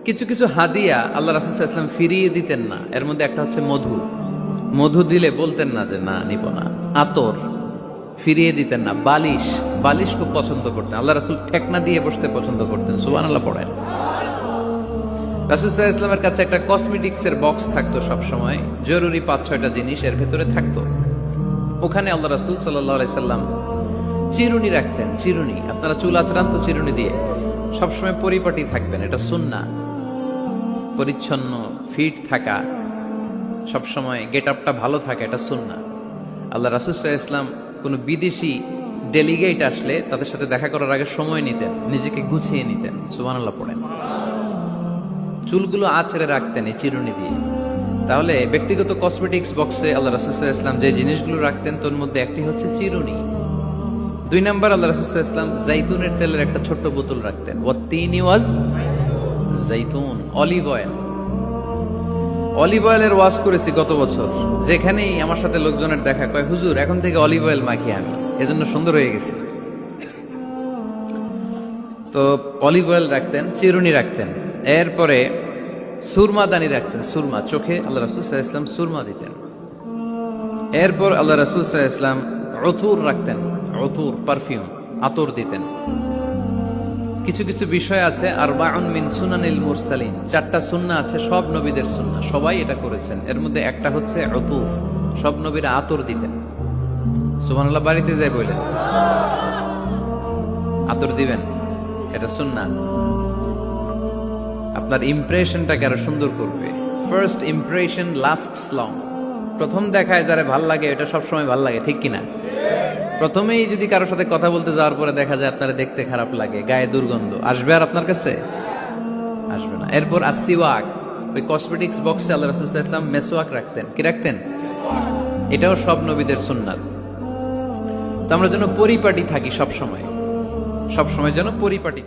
কিছু কিছু হাদিয়া আল্লাহ রাসূল সাল্লাল্লাহু আলাইহি ওয়াসাল্লাম ফিরিয়ে দিতেন না। এর মধ্যে একটা হচ্ছে মধু। মধু দিলে বলতেন না যে না নিব না। আতর ফিরিয়ে দিতেন না। বালিশ, বালিশ খুব পছন্দ করতেন। আল্লাহ রাসূল ঠেকনা দিয়ে বসতে পছন্দ করতেন। সুবহানাল্লাহ পড়েন। রাসূল সাল্লাল্লাহু আলাইহি ওয়াসাল্লামের কাছে একটা কসমেটিক্সের বক্স থাকতো সব সময়, জরুরি 5-6টা জিনিস এর ভেতরে থাকতো। ওখানে আল্লাহ রাসূল সাল্লাল্লাহু আলাইহি সাল্লাম চিরুনি রাখতেন। চিরুনি, আপনারা চুল আঁচড়ান তো চিরুনি দিয়ে, সবসময় পরিপাটি থাকবেন, এটা সুন্নাহ। পরিচ্ছন্ন ফিট থাকা, সবসময় গেট আপটা ভালো থাকা, এটা সুন্নাহ। আল্লাহ রাসূল সাল্লাল্লাহু আলাইহি ওয়াসাল্লাম কোনো বিদেশি ডেলিগেট আসলে তাদের সাথে দেখা করার আগে সময় নিতেন, নিজেকে গুছিয়ে নিতেন। সুবহানাল্লাহ পড়েন। চুলগুলো আঁচড়ে রাখতেন এই চিরুনি দিয়ে। তাহলে ব্যক্তিগত কসমেটিক্স বক্সে আল্লাহ রাসূল সাল্লাল্লাহু আলাইহি ওয়াসাল্লাম যে জিনিসগুলো রাখতেন তার মধ্যে একটি হচ্ছে চিরুনি। 2 নাম্বার, আল্লাহ রাসূল সাল্লাল্লাহু আলাইহি ওয়াসাল্লাম জাইতুনের তেলের একটা ছোট্ট বোতল রাখতেন। ওয়াত্তিনি ওয়াজ জাইতুন, অলিভ অয়েল। অলিভ অয়েলের ওয়াজ করেছি গত বছর। যেখানেই আমার সাথে লোকজনের দেখা, কয় হুজুর এখন থেকে অলিভ অয়েল মাখি আমি, এজন্য সুন্দর হয়ে গেছি। তো অলিভ অয়েল রাখতেন, চিরুনি রাখতেন। এরপরে সুরমা দানি রাখতেন। সুরমা, চোখে আল্লাহ রাসূল সাল্লাল্লাহু আলাইহি ওয়াসাল্লাম সুরমা দিতেন। এরপর আল্লাহ রাসূল সাল্লাল্লাহু আলাইহি ওয়াসাল্লাম উতুর রাখতেন। উতুর, পারফিউম, আতর দিতেন। কিছু কিছু বিষয় আছে আরবাউন মিন সুনানিল মুরসালিন, 4টা সুন্নাহ আছে সব নবীদের সুন্নাহ, সবাই এটা করেছেন। এর মধ্যে একটা হচ্ছে উতুর, সব নবীরা আতর দিতেন। সুবহানাল্লাহ, বাড়িতে যাই বলেন আতর দিবেন, এটা সুন্নাহ। আপনার ইমপ্রেশনটাকে আরো সুন্দর করবে। First impression lasts long. প্রথম দেখায় যারা ভাল লাগে এটা সবসময় ভাল লাগে, ঠিক কিনা? প্রথমেই যদি কারোর সাথে কথা বলতে যাওয়ার পরে দেখা যায় আপনারা দেখতে খারাপ লাগে, গায়ে দুর্গন্ধ, আসবে আর আপনার কাছে? আসবে না। এরপর আসিওয়াক, ওই কসমেটিক্স বক্সে আল্লাহ রাসূল সাল্লাল্লাহু আলাইহি ওয়াসাল্লাম মেসওয়াক রাখতেন। কি রাখতেন? এটাও সব নবীদের সুন্নাত। তো আমরা যেন পরিপাটি থাকি সব সময়, সব সময় যেন পরিপাটি।